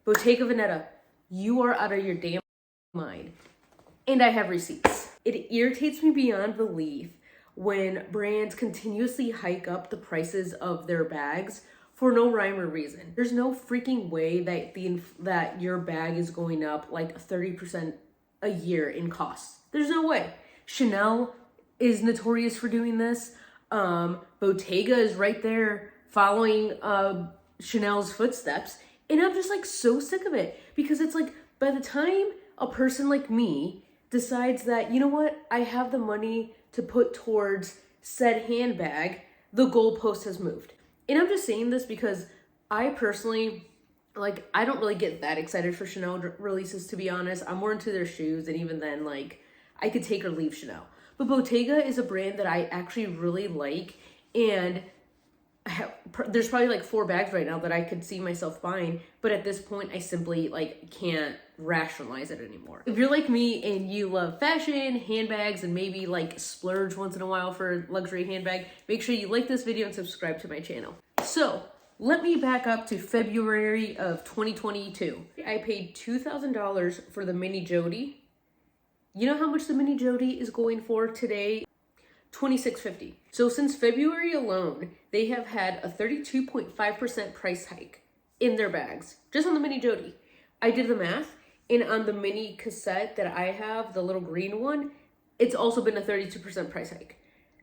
Bottega Veneta, you are out of your damn mind. And I have receipts. It irritates me beyond belief when brands continuously hike up the prices of their bags for no rhyme or reason. There's no freaking way that your bag is going up like 30% a year in costs. There's no way. Chanel is notorious for doing this. Bottega is right there following Chanel's footsteps. And I'm just like so sick of it, because it's like by the time a person like me decides that, you know what, I have the money to put towards said handbag, the goalpost has moved. And I'm just saying this because I personally, like, I don't really get that excited for Chanel releases, to be honest. I'm more into their shoes, and even then, like, I could take or leave Chanel. But Bottega is a brand that I actually really like, and there's probably like 4 bags right now that I could see myself buying, but at this point I simply like can't rationalize it anymore. If you're like me and you love fashion, handbags, and maybe like splurge once in a while for a luxury handbag, make sure you like this video and subscribe to my channel. So let me back up to February of 2022. I paid $2,000 for the mini Jody. You know how much the mini Jody is going for today? $26.50. So since February alone, they have had a 32.5% price hike in their bags, just on the mini Jody. I did the math, and on the mini cassette that I have, the little green one, it's also been a 32% price hike.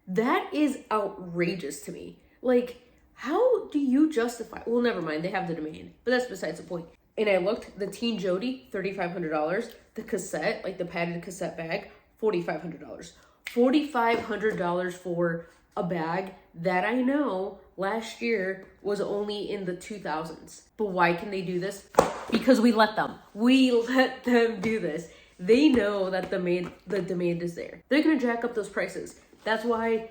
That is outrageous to me. Like, how do you justify? Well, never mind, they have the demand, but that's besides the point. And I looked, the teen Jody, $3,500. The cassette, like the padded cassette bag, $4,500. $4,500 for a bag that I know last year was only in the 2000s. But why can they do this? Because we let them. We let them do this. They know that the demand is there. They're gonna jack up those prices. That's why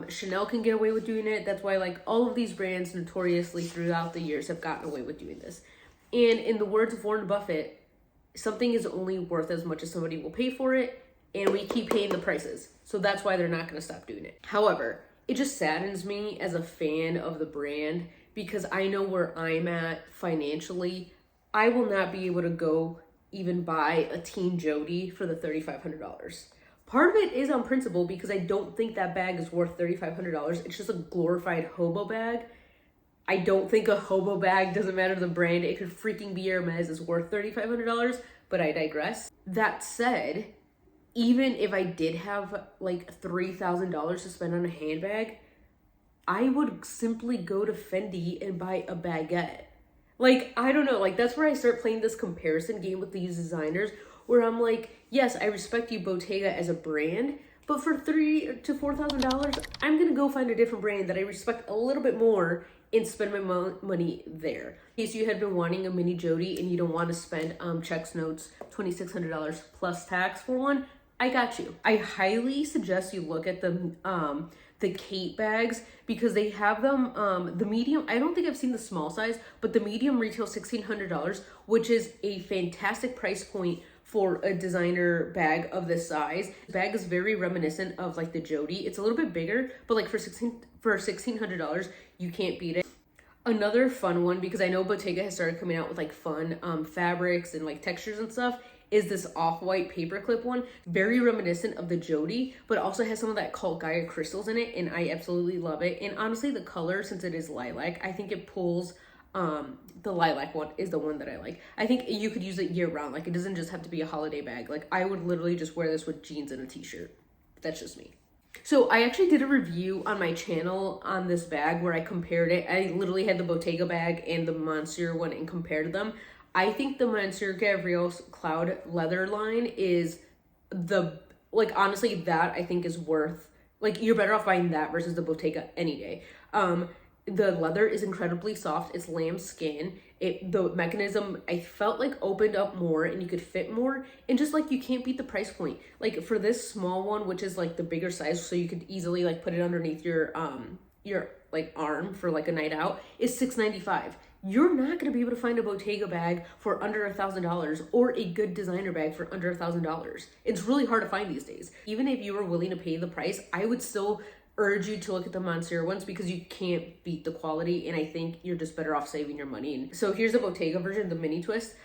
Chanel can get away with doing it. That's why like all of these brands notoriously throughout the years have gotten away with doing this. And in the words of Warren Buffett, something is only worth as much as somebody will pay for it, and we keep paying the prices. So that's why they're not going to stop doing it. However, it just saddens me as a fan of the brand, because I know where I'm at financially. I will not be able to go even buy a teen Jody for the $3,500. Part of it is on principle, because I don't think that bag is worth $3,500. It's just a glorified hobo bag. I don't think a hobo bag, doesn't matter the brand, it could freaking be Hermes, is worth $3,500, but I digress. That said, even if I did have like $3,000 to spend on a handbag, I would simply go to Fendi and buy a baguette. Like, I don't know, like that's where I start playing this comparison game with these designers, where I'm like, yes, I respect you, Bottega, as a brand, but for $3,000 to $4,000, I'm gonna go find a different brand that I respect a little bit more and spend my money there. In case you had been wanting a mini Jody and you don't want to spend checks notes $2,600 plus tax for one, I got you. I highly suggest you look at the Kate bags, because they have them, the medium, I don't think I've seen the small size, but the medium retails $1,600, which is a fantastic price point for a designer bag of this size. The bag is very reminiscent of like the Jody. It's a little bit bigger, but like for $1,600, you can't beat it. Another fun one, because I know Bottega has started coming out with like fun fabrics and like textures and stuff, is this off-white paperclip one. Very reminiscent of the Jody, but also has some of that cult Gaia crystals in it, and I absolutely love it. And honestly, the color, since it is lilac, I think it pulls, the lilac one is the one that I like. I think you could use it year round. Like, it doesn't just have to be a holiday bag. Like, I would literally just wear this with jeans and a t-shirt. That's just me. So I actually did a review on my channel on this bag where I compared it. I literally had the Bottega bag and the Monsieur one and compared them. I think the Monsieur Gabriel's Cloud leather line is the, like, honestly, that I think is worth, like, you're better off buying that versus the Bottega any day. The leather is incredibly soft. It's lamb skin. The mechanism, I felt like opened up more and you could fit more, and just like you can't beat the price point. Like for this small one, which is like the bigger size, so you could easily like put it underneath your like arm for like a night out, is $6.95. You're not gonna be able to find a Bottega bag for under $1,000 or a good designer bag for under $1,000. It's really hard to find these days. Even if you were willing to pay the price, I would still urge you to look at the Monstera ones because you can't beat the quality, and I think you're just better off saving your money. So here's the Bottega version, the mini twist.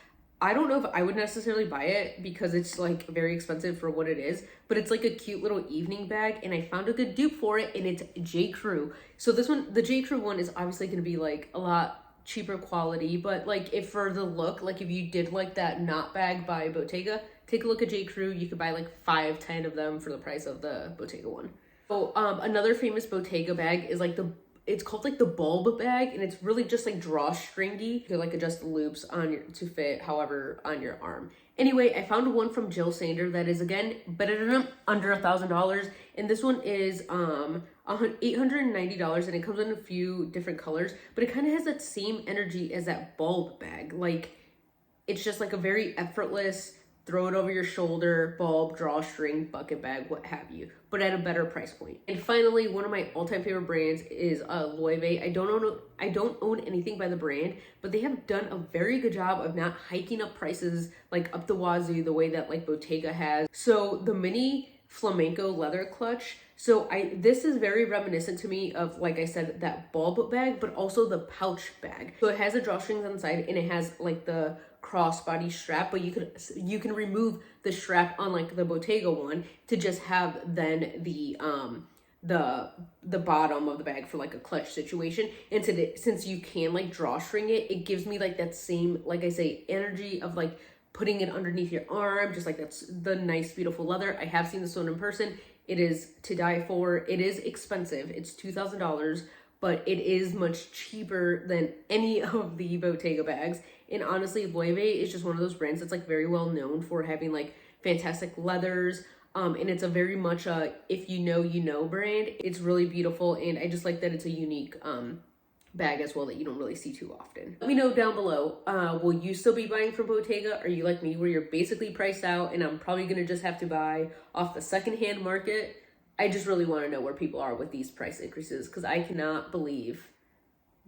I don't know if I would necessarily buy it because it's like very expensive for what it is, but it's like a cute little evening bag, and I found a good dupe for it, and it's J. Crew. So this one, the J. Crew one, is obviously going to be like a lot cheaper quality, but like if for the look, like if you did like that knot bag by Bottega, take a look at J. Crew. You could buy like 5-10 of them for the price of the Bottega one. So another famous Bottega bag is like it's called like the bulb bag, and it's really just like drawstringy. You could like adjust the loops to fit however on your arm. Anyway, I found one from Jill Sander that is again better than under $1,000, and this one is $890, and it comes in a few different colors, but it kind of has that same energy as that bulb bag. Like it's just like a very effortless, throw it over your shoulder, bulb, drawstring, bucket bag, what have you, but at a better price point. And finally, one of my all-time favorite brands is Loewe. I don't own anything by the brand, but they have done a very good job of not hiking up prices like up the wazoo the way that like Bottega has. So the mini flamenco leather clutch. So this is very reminiscent to me of, like I said, that bulb bag, but also the pouch bag. So it has the drawstrings on the side, and it has like the crossbody strap, but you can remove the strap on like the Bottega one to just have then the bottom of the bag for like a clutch situation. And since you can like drawstring it, it gives me like that same, like I say, energy of like putting it underneath your arm, just like that's the nice, beautiful leather. I have seen this one in person. It is to die for. It is expensive. It's $2,000, but it is much cheaper than any of the Bottega bags. And honestly, Loewe is just one of those brands that's like very well known for having like fantastic leathers. And it's a very much if you know brand. It's really beautiful, and I just like that it's a unique bag as well that you don't really see too often. Let me know down below, will you still be buying from Bottega? Are you like me where you're basically priced out and I'm probably gonna just have to buy off the secondhand market? I just really want to know where people are with these price increases, because I cannot believe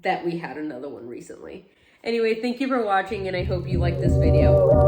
that we had another one recently. Anyway, thank you for watching, and I hope you liked this video.